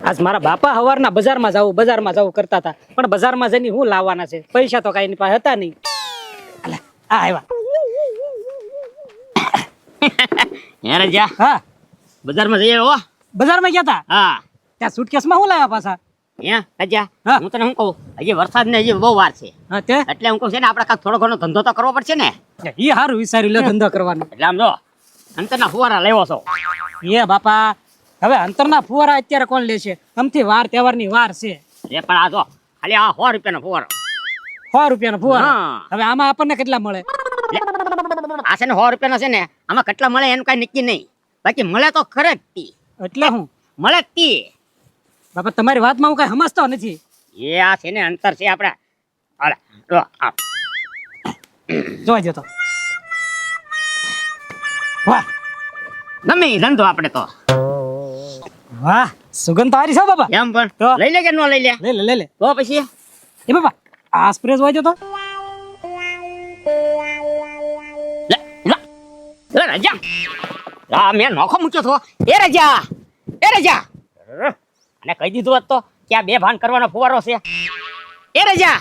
આજ મારા બાપા હવારના બજારમાં જવું કરતા હતા, પણ બજારમાં જઈને હું લાવવાના છે? પૈસા તો કઈ એની પાસે હતા નહીં. અલે, આ આવ્યા. યાર જા હા, બજારમાં જઈએ હો. બજારમાં ગયા હતા. હા ત્યાં સુટકેસમાં હું લાવ્યા પાછા? અજા હા. હું તને શું કહું, હજી વરસાદ ને હજી બહુ વાર છે, હા, તે એટલે હું કહું છે ને આપણે કાંઈક થોડો ઘણો ધંધો તો કરવો પડશે ને. એ સારું વિચારી લો ધંધો કરવાનો. એટલે આમ જો અંતરના ફુવારા લેવો છો. એ બાપા, હવે અંતરના ફુવારા અત્યારે કોણ લેશે? આમથી વાર તહેવારની વાર છે. એ પણ આ જો ખાલી આ 100 રૂપિયાનો ફુવારો. 100 રૂપિયાનો ફુવારો. હા. હવે આમાં આપણને કેટલા મળે? આ છે ને 100 રૂપિયાનો છે ને, આમાં કેટલા મળે એનું કઈ નક્કી નહીં, બાકી મળે તો ખરે જ તી. એટલે હું મળે જ તી. બાપા, તમારી વાતમાં હું કઈ સમજતો નથી. એ આ છે ને અંતર છે આપણે. હાલે જો આ જોવા જતો. વાહ ગમે ઈ ધંધો આપણે તો. વાહ, સુગંધ તો હારી છે બાપા. એમ પણ તો? લઈ લે કે ન લઈ લે? લે લે. તો પછી એ બાપા, આ સ્પ્રે જોવા જતો. લે લે રાજા, આ મેં નોખો મૂક્યો તો. એ રાજા, એ રાજા, અને કહી દીધું હોત તો કે આ બે ભાન કરવાનો ફુવારો છે. એ રાજા,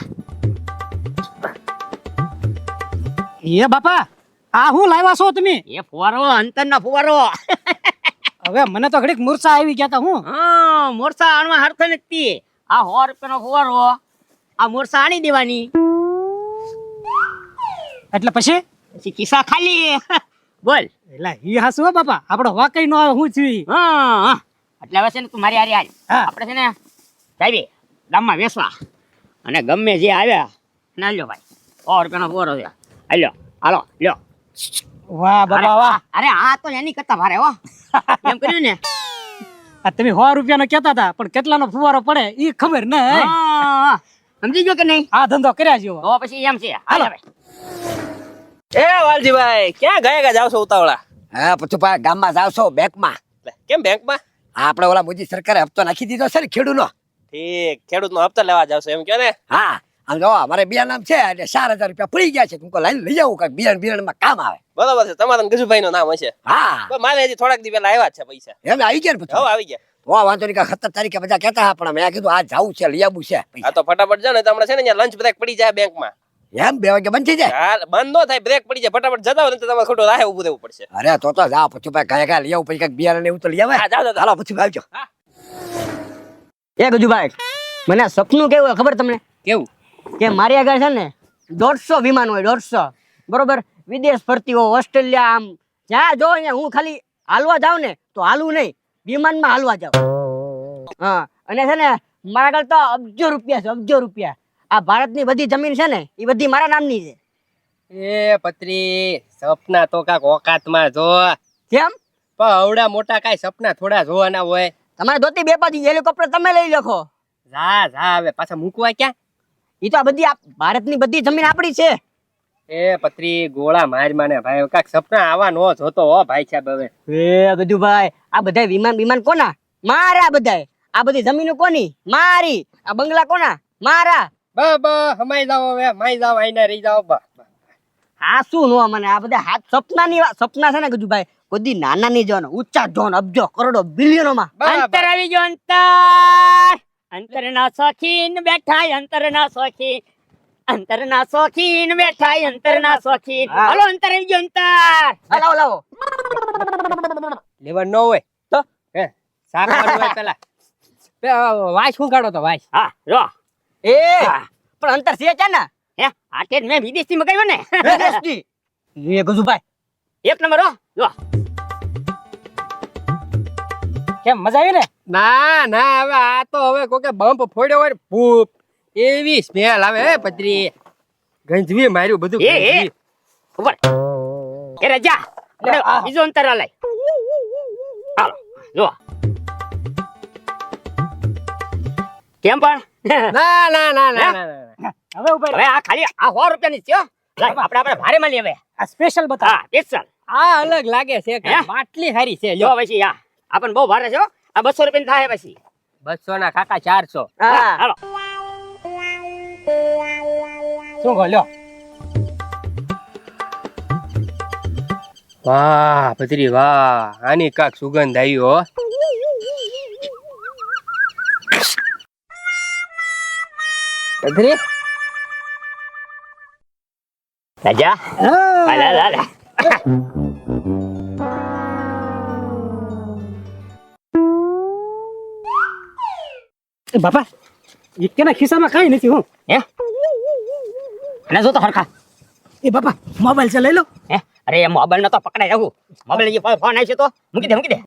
એ બાપા, આ હું લાવ્યા છો તમે? એ ફુવારો અંતરનો ફુવારો. હવે મને તો ઘડીક મૂર્છા આવી ગયા તા. હું હા, મોરસા આણવા હરથ નથી. આ 100 રૂપિયાનો ફુવારો, આ મોરસા આણી દેવાની, એટલે પછી પછી કિસ્સા ખાલી. બોલ. એટલે ઈ હાસુ હો બાપા, આપણો વાકઈ નો આવે. હું છું હા, એટલે હવે છે ને તું મારી હારી હાલ. હા. આપણે છે ને જાવી ગામમાં વેસવા, અને ગમે જે આવ્યા ના લ્યો ભાઈ, 100 રૂપિયાનો ફુવારો છે. હાલ્યો, હાલો લ્યો. વાહ બાપા વાહ. અરે આ તો એની કરતા ભારે હો. એમ કર્યું ને. આ તમે 100 રૂપિયાનો કહેતા હતા, પણ કેટલાનો ફુવારો પડે ઈ ખબર ન. હા, સમજી ગયો કે નહીં? આ ધંધો કર્યા જેવો. તો પછી એમ છે. હાલો ભાઈ. એ વાલજીભાઈ, ક્યાં ગયા જાવ છો ઉતાવળા? હા પછી પા ગામમાં જાવ છો બેંકમાં. લે, કેમ બેંકમાં? આપણે ઓલા મોદી સરકારે હપ્તો નાખી દીધો છે ને ખેડૂતનો. ઠીક, ખેડૂતનો હપ્તો લેવા જાવ છો એમ કયો ને? હા, આમ જો અમારે બિયારણ છે એટલે 4000 રૂપિયા પડી ગયા છે. તું લઈને લઈ જાવું કાંઈક બિયારણમાં કામ આવે. બરોબર છે, તમારા ગજુભાઈ નું નામ હશે. હા પણ મારે હજી થોડાક દી પહેલા આવ્યા જ છે પૈસા. એમ આવી ગયા ને હવે પછી. આવી ગયા. વાંધો નહીં, 17 તારીખે બધા કહેતા હા, પણ મેં કીધું આ જાવું છે, લઈ આવવું છે આ પૈસા. તો ફટાફટ જાવ ને તો હમણાં છે ને અહીંયા લંચ બ્રેક પડી જાય બેંકમાં. એમ 2 વાગે બંધ થઈ જાય? હા, બંધ ન થાય, બ્રેક પડી જાય. ફટાફટ જતા હોય ને તો તમારે ખોટો રાહે ઊભું રહેવું પડશે. અરે તો જાઓ પછી ભાઈ ગયા લઈ આવું, પછી કાંઈક બિયારણ એવું તો લઈ આવે. હા, જાઓ, જાઓ. હાલો પછી આવજો. એ ગજુભાઈ, મને આ સપનું કેવું હોય ખબર તમને? કેવું? કે મારી આગળ છે ને 150 વિમાન હોય, 150. બરોબર, વિદેશ ફરતી હોય, ઓસ્ટ્રેલિયા, આમ જ્યાં જો અહીંયા હું ખાલી હાલવા જાઉં ને તો હાલવું નહીં, વિમાનમાં હાલવા જાઉં. હા, અને છે ને મારા આગળ તો અબજો રૂપિયા છે, અબજો રૂપિયા. આ ભારતની બધી જમીન છે ને એ બધી મારા નામની છે. એ પત્રી, સપના તો કાંઈક ઓકાતમાં જો. કેમ? પણ અવડા મોટા કાંઈ સપના થોડા જોવાના હોય. તમારે ધોતી બે પાછી હેલિકોપ્ટર તમે લઈ લખો. જા હવે પાછા મૂકવા ક્યાં? એ તો આ બધી ભારતની બધી જમીન આપણી છે. એ પત્રી, ગોળા માર માને ભાઈ, કાંઈક સપના આવા નો જોતો હો ભાઈ સાહેબ. હવે એ બધું ભાઈ, આ બધા વિમાન કોના? મારા. બધાય આ બધી જમીનો કોની? મારી. આ બંગલા કોના? મારા. બા હમાઈ જાવ, હવે માઈ જાવ, આઈને રહી જાવ. બા આ શું નો મને આ બધા હાથ સપનાની સપના છે ને કીધું ભાઈ, કોઈ નાના નહીં જવાનું, ઊંચા જોન અબજો કરોડો બિલિયનોમાં. અંતર આવી ગયો, અંતર. અંતરના શોખીન બેઠા, અંતરના શોખીન, અંતરના શોખીન બેઠા, અંતરના શોખીન. હાલો અંતર આવી ગયો, અંતર. લાવો લાવો. લેવા ન હોય તો હે સારવાનું હોય પેલા. વાંચ શું કાઢો તો વાંચ. હા જો એ પણ અંતર છે છે ને? હે આટે મેં વિદેશથી મગાવ્યો ને. વિદેશથી? એ ગજુભાઈ એક નંબર હો. જો કેમ મજા આવી ને? ના હવે આ તો હવે કોકે બમ્પ ફોડ્યો હોય ને ભૂપ એવી સ્મેલ આવે. હે પત્રી, ગંજવી માર્યું બધું. એ ગંજવી. ઉપર એ રાજા બીજો અંતર લઈ. હાલો જો કેમ પણ ના. હવે ઉપર હવે આ ખાલી આ 100 રૂપિયાની છે હો. લાય, આપણે ભારે માં લેવે. આ સ્પેશિયલ બતા. હા સ્પેશિયલ. આ અલગ લાગે છે કે હે? બાટલી હારી છે. જો પછી આ આપણને બહુ ભારે છે હો. આ 200 રૂપિયા થાય પછી. 200 ના કાકા 400. હા હાલો. શું કહો લ્યો? વાહ, 哇 પતરી વાહ, આની કાક સુગંધ આવી હો. પથરી રાજા હાલા હાલા એ બાપા એ કેના ખિસ્સામાં કાંઈ નથી હું હે અને જો તો હરખા એ બાપા મોબાઈલ છે લઈ લો હે અરે એ મોબાઈલ ન તો પકડાઈ જાવું મોબાઈલ ફોન આવી છે તો મૂકી દે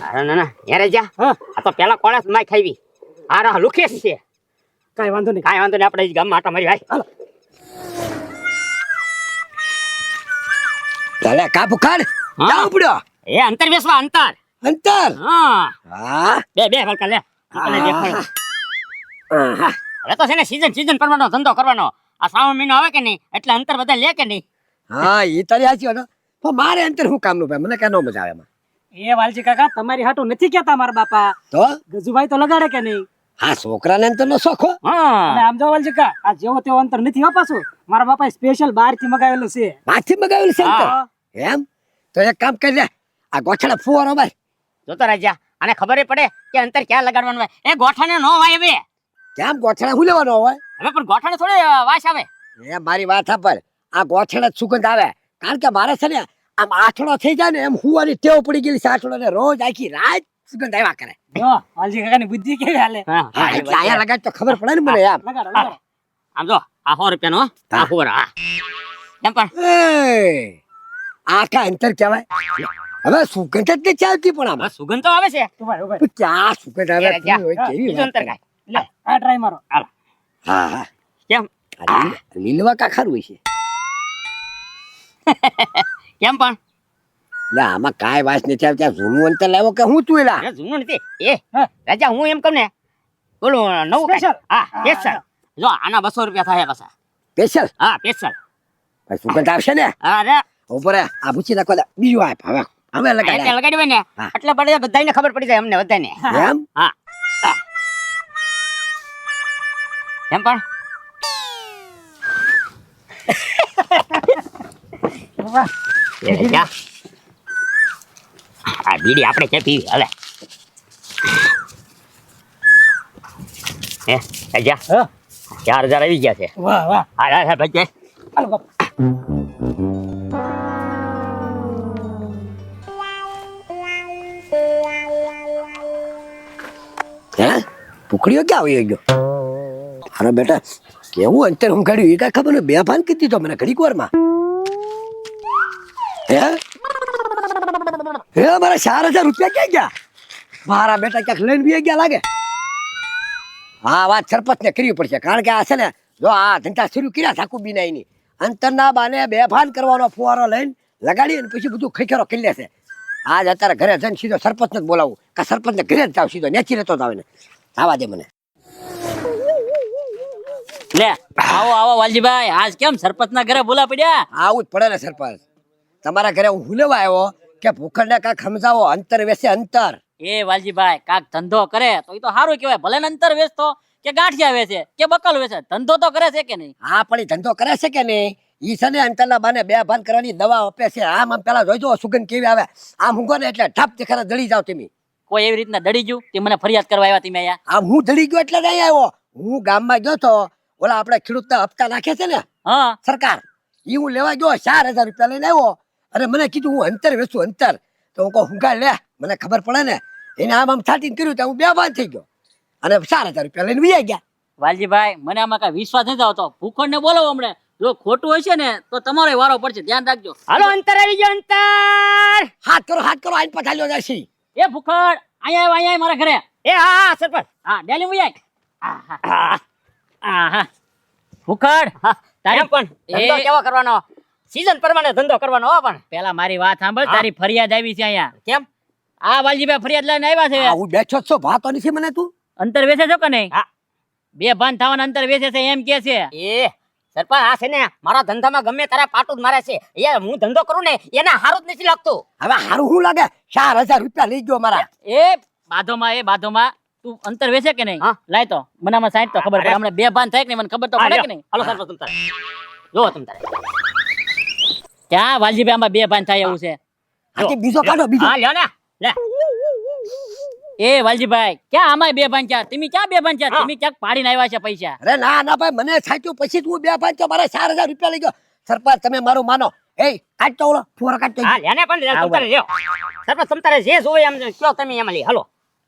અરે ના યાર જા હા આ તો પેલા કોળસ માય ખાવી આ રા લુખેશ છે કાંઈ વાંધો નહીં કાંઈ વાંધો નહીં આપણે ગામમાં આટા મારી ભાઈ હાલો ચાલે કાપુ કાઢ હા. જાવ પડ્યો એ અંતર બેસવા અંતર અંતર હા હા બે હલકા લે આપણે દેખાડો આહા. હવે તો છે ને સીઝન કરવાનો ધંધો કરવાનો આ શ્રાવણ મહિનો આવે કે નહીં એટલે અંતર બધા લે કે નહીં હા એ તારી સાચી વાત હો. પણ મારે અંતર શું કામનું ભાઈ મને કાંઈ ન મજા આવે એમાં એ વાલજી કાકા તમારી હાટું નથી કહેતા મારા બાપા તો ગજુભાઈ તો લગાડે કે નહીં હા છોકરાને અંતરનો શોખ હો અને હા આમ જો વાલજી કા આ જેવો તેવો અંતર નથી પાછું મારા બાપાએ સ્પેશિયલ બહાર થી મગાવેલું છે માથી મગાવેલું છે અંતર હા. એમ તો એક કામ કરી લે આ ગોઠડા ફુવારો ભાઈ જોતો રાજા આને ખબર પડે કે અંતર ક્યાં લગાડવાનું હોય એ ગોઠાને નો વાય બે કેમ ગોઠડા હું લેવાનો હોય હવે પણ ગોઠાને થોડી વાસ આવે એ મારી વાત સાંભળ આ ગોઠડા જ સુગંધ આવે કારણ કે મારે છે ને આમ આઠડો થઈ જાય ને એમ હુવાની ટેવ પડી ગયેલી છે આઠડો ને રોજ આખી રાત સુગંધ આવ્યા કરે જો વાલજી કાકાની બુદ્ધિ કેવી હાલે હા હા એટલે અહીંયા લગાડ તો ખબર પડે ને મને એમ લગાડો લગાડો આમ જો આ 100 રૂપિયાનો આ ફોર હા કેમ પણ એ આ કા અંતર કહેવાય હવે સુગંધ જ નથી ચાલતી પણ આમાં હવે સુગંધ તો આવે છે ઉભા રહો, ઉભા રહો. પણ ક્યાં સુગંધ આવે એ રાજા, કેવી હોય, કેવી બીજું વાત અંતર કરે. કાંઈ લે આ ટ્રાય મારો હા હા કેમ આ લીલવા કા ખારું હોય છે કેમ પણ લે આમાં કાંઈ વાત નથી આવતી આ જૂનું અંતર લાવ્યો કે હું તું એલા અરે જૂનું નથી એ હા. રાજા હું એમ કહું ને બોલું નવું કાંઈ. Special. હા સ્પેશિયલ જો આના 200 રૂપિયા થાય પાછા સ્પેશિયલ હા સ્પેશિયલ ભાઈ સુગંધ આવશે ને અરે ઉપર આ પૂછી નાખો દે. બીજું આપ હવે હવે એટલે લગાડ લગાડી હોય ને હા. એટલે બધાને ખબર પડી જાય અમને બધાને એમ હા એમ પણ વાહ. એ રાજા આ બીડી આપણે કે પીવી હવે હે રાજા હા 4000 આવી ગયા છે વાહ વાહ હા ભાઈ હાલો બાપા હે પુકડીઓ ક્યાં આવી ગયો અરે બેટા કેવું અંતર હું કાઢ્યું એ કાંઈ ખબર નહીં બે ભાન કીધી તો મને ઘડીક વારમાં હે હે મારા 4000 રૂપિયા ક્યાં ગયા મારા બેટા ક્યાંક લઈને બી ગયા લાગે હા વાત સરપંચ ને કરવી પડશે કારણ કે આ છે ને જો આ ધંધા શરૂ કર્યા થાકુ બિનાઈની અંતરના બાને બે ભાન કરવાનો ફુવારો લઈને લગાડી અને પછી બધું ખૈખરો કરી લેશે આજ અત્યારે ઘરે જઈને સીધો સરપંચ ને બોલાવું કે સરપંચ ને ઘરે જ જાવ સીધો નેચી રહેતો જ આવે ને આવા દે મને લે આવો વાલજીભાઈ આજ કેમ સરપંચના ઘરે બોલા પડ્યા આવું જ પડે ને સરપંચ તમારા ઘરે હું હુલેવા આવ્યો કે ભૂખંડને કાંઈક સમજાવો અંતર વેસે અંતર એ વાલજીભાઈ કાક ધંધો કરે તો એ તો સારું કહેવાય ભલે ને અંતર વેચતો કે ગાંઠિયા વેચે કે બકલ વેચે ધંધો તો કરે છે કે નહીં હા પણ ઈ ધંધો કરે છે કે નહીં ઈ છે ને અંતરના બાને બે ભાન કરવાની દવા આપે છે આમ પેલા જોઈજો સુગંધ કેવી આવે આમ હું ને એટલે ઠપ તે ખરા દળી જાવ તમે કોઈ એવી રીતના દડી ગયું તે મને ફરિયાદ કરવા આવ્યા તમે અહીંયા આમ હું દળી ગયો એટલે નહીં આવ્યો હું ગામમાં ગયો તો ઓલા આપણે ખેડૂતના હપ્તા નાખે છે ને હા સરકાર ઈ હું લેવા ગયો 4000 રૂપિયા લઈને આવ્યો અને મને કીધું હું અંતર વેચું અંતર તો હું કહું હુંકા લે મને ખબર પડે ને એને આમ છાટીને કર્યું તો હું બે ભાન થઈ ગયો અને 4000 રૂપિયા લઈને વી ગયા વાલજીભાઈ મને આમાં કઈ વિશ્વાસ નથી આવતો ભૂખંડ ને બોલો હમણાં જો ખોટું હશે ને તો તમારો વારો પડશે ધ્યાન રાખજો હાલો અંતર આવી ગયો અંતર હાથ કરો આઈને પછાલ્યો જશે એ ભૂખંડ અહીંયા આવ મારા ઘરે એ હા સરપંચ હા ડેલી હું આય ભૂખંડ તારે પણ ધંધો કેવો કરવાનો સીઝન પ્રમાણે ધંધો કરવાનો હો પણ પેલા મારી વાત સાંભળ તારી ફરિયાદ આવી છે અહીંયા કેમ આ વાલજીભાઈ ફરિયાદ લઈને આવ્યા છે હું બેઠો જ છો ભાતો નથી મને તું અંતર વેચે છો કે નહીં બે ભાન થવાના અંતર વેચે છે એમ કે છે એ સરપંચ આ છે ને મારા ધંધામાં ગમે તારા પાટું જ મારે છે એ હું ધંધો કરું ને એના હારું જ નથી લાગતું હવે હારું શું લાગે 4000 રૂપિયા લઈ ગયો મારા એ બાધોમાં તું અંતર વેચે કે નહીં લાય તો મનામાં સાઈડ તો ખબર પડે હમણાં બે ભાન થાય કે નહીં મને ખબર તો પડે કે નહીં હાલો સરપંચ તમ તારે જો તમ તારે ક્યાં વાલજીભાઈ આમાં બે ભાન થાય એવું છે આથી બીજો કાઢો બીજો હા લ્યો ને લે એ વાલજીભાઈ ક્યાં આમાં બે ભાંચ્યા તમે ક્યાં બે ભાંચ્યા તમે ક્યાંક પાડીને આવ્યા છે પૈસા અરે ના ના ભાઈ મને છાટ્યું પછી જ હું 2 મારે 4,000 રૂપિયા લઈ ગયો સરપંચ તમે મારું માનો એ કાઢતો ઓલો ફોરા કાઢતો હા લેને પણ તમતારે લ્યો સરપંચ તમતારે જે જોવે એમ કયો તમે એમ લઈ હાલો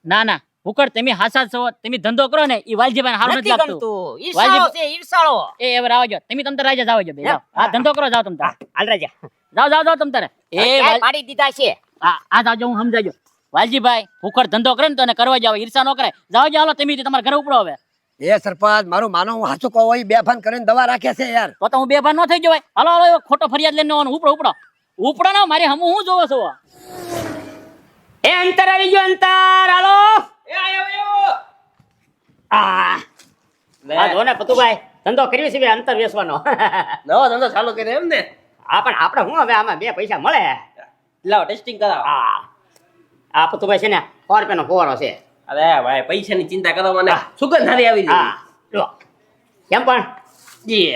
ના ના ભૂકડ તમે હાસા છો તમે ધંધો કરો ને ઈ વાલજીભાઈ હારું નથી નથી લાગતું ગમતું ઈર્ષાળો છે ઈર્ષાળો એ હવે આવજો તમે તમ તારે જાવ જો બે જાઓ હા ધંધો કરો જાવ તમ તારે હાલ રાજા જાવ તમ તારે એ ક્યાંય પાડી દીધા છે આ જાવજો હું સમજાજો વાલજીભાઈ ભૂકડ ધંધો કરે ને તો એને કરવા જાવ ઈર્ષા ન કરાય જાવ હાલો તમે તમારા ઘરે ઉપડો હવે એ સરપંચ મારું માનો હું હાચું કહું હોય 2 ભાન કરીને દવા રાખે છે યાર તો હું બે ભાન ન થઈ જવાય હાલો હાલો ખોટો ફરિયાદ લઈને ઉપડો ના મારે હમું હું જોવો છો એ અંતર આવી ગયો અંતર હાલો આ જો ને પતુભાઈ ધંધો કર્યો છે બે અંતર વેચવાનો નવો ધંધો ચાલુ કર્યો એમ ને હા પણ આપણે શું હવે આમાં 2 પૈસા મળે લાવો ટેસ્ટિંગ કરાવો હા આ પતુભાઈ છે ને 100 રૂપિયાનો ફોરો છે અરે ભાઈ પૈસાની ચિંતા કરો મને સુગંધ હારી આવી હા જો કેમ પણ જી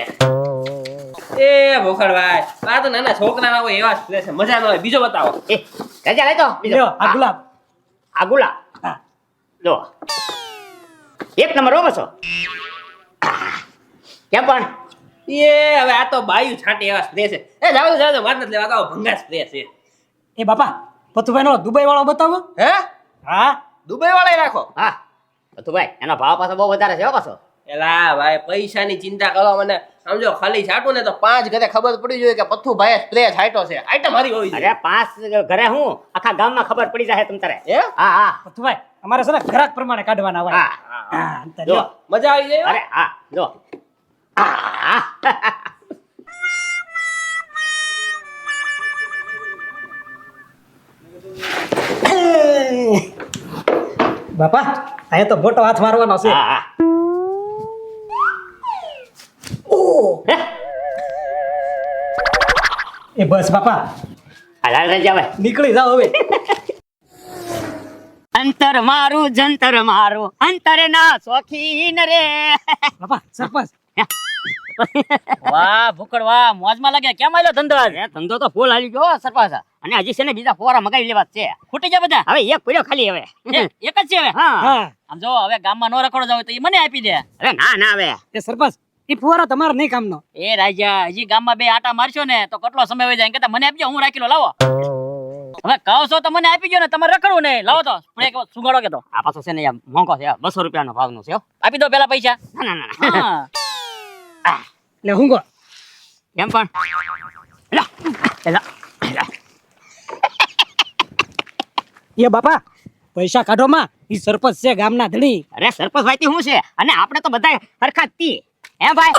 એ ભોખડભાઈ આ તો નાના છોકરાના હોય એવા સ્પ્રે છે મજા ન હોય બીજો બતાવો એ ગજા લઈ તો લ્યો આ ગુલાબ આ ગુલાબ હા. જો 1 નંબર હો બસો કેમ પણ એ હવે આ તો બાયુ છાંટે એવા સ્પ્રે છે એ જાવ વાત નથી લેવા તો ભંગા સ્પ્રે છે એ બાપા પતુભાઈ નો દુબઈ વાળો બતાવો હે હા દુબઈ વાળા રાખો હા પતુભાઈ એનો ભાવ પાછો બહુ વધારે છે હો પાછો એલા ભાઈ પૈસાની ચિંતા કરો મને સમજો ખાલી છાંટું ને તો 5 ઘરે ખબર પડી જોઈએ કે પથ્થુ ભાઈ સ્પ્રે છાંટ્યો છે આઈટમ મારી હોવી જોઈએ અરે 5 ઘરે હું આખા ગામમાં ખબર પડી જાય તમ તારે હે હા હા પતુભાઈ અમારે છે ને ગ્રાહક પ્રમાણે કાઢવાના હોય હા હા, અંતર જો લ્યો. મજા આવી જાય અરે હા જો હા બાપા અહીંયા તો મોટો હાથ મારવાનો છે હા એ બસ બાપા હાલ રાજા ભાઈ નીકળી જાઓ હવે અંતર મારું જંતર મારું અંતર ના શોખીન રે બાપા સરપંચ વાહ ભૂકડ વાહ મોજમાં લાગે કેમ આલ્યો ધંધો આજ અરે ધંધો તો ફૂલ હાલી ગયો સરપંચ અને હજી છે ને બીજા ફોરા મગાવી લેવા જ છે ખૂટી ગયા બધા હવે એક પડ્યો ખાલી હવે એક જ છે હવે હા હા આમ જો હવે ગામમાં નો રખડો જાવ તો એ મને આપી દે અરે ના ના હવે એ સરપંચ એ ફુવારો તમારે નહીં કામનો એ રાજા હજી ગામમાં 2 આટા મારશો ને તો કેટલો સમય વહી જાય કે મને આપજો હું રાખી લો લાવો હવે કહો છો તો મને આપી ગયો ને તમારે રખડવું નહીં લાવો તો સ્પ્રે સુગાડો કે તો આ પાછો છે ને યાર મોંઘો છે 200 રૂપિયાનો ભાવનો છે હો. આપી દો પેલા પૈસા ના ના ના હા એટલે હું ગો કેમ પણ એલા એલા એલા એ બાપા પૈસા કાઢો માં ઈ સરપંચ છે ગામના ધણી અરે સરપંચ ભાઈ શું છે અને આપણે તો બધા હરખા જ તી હે ભાઈ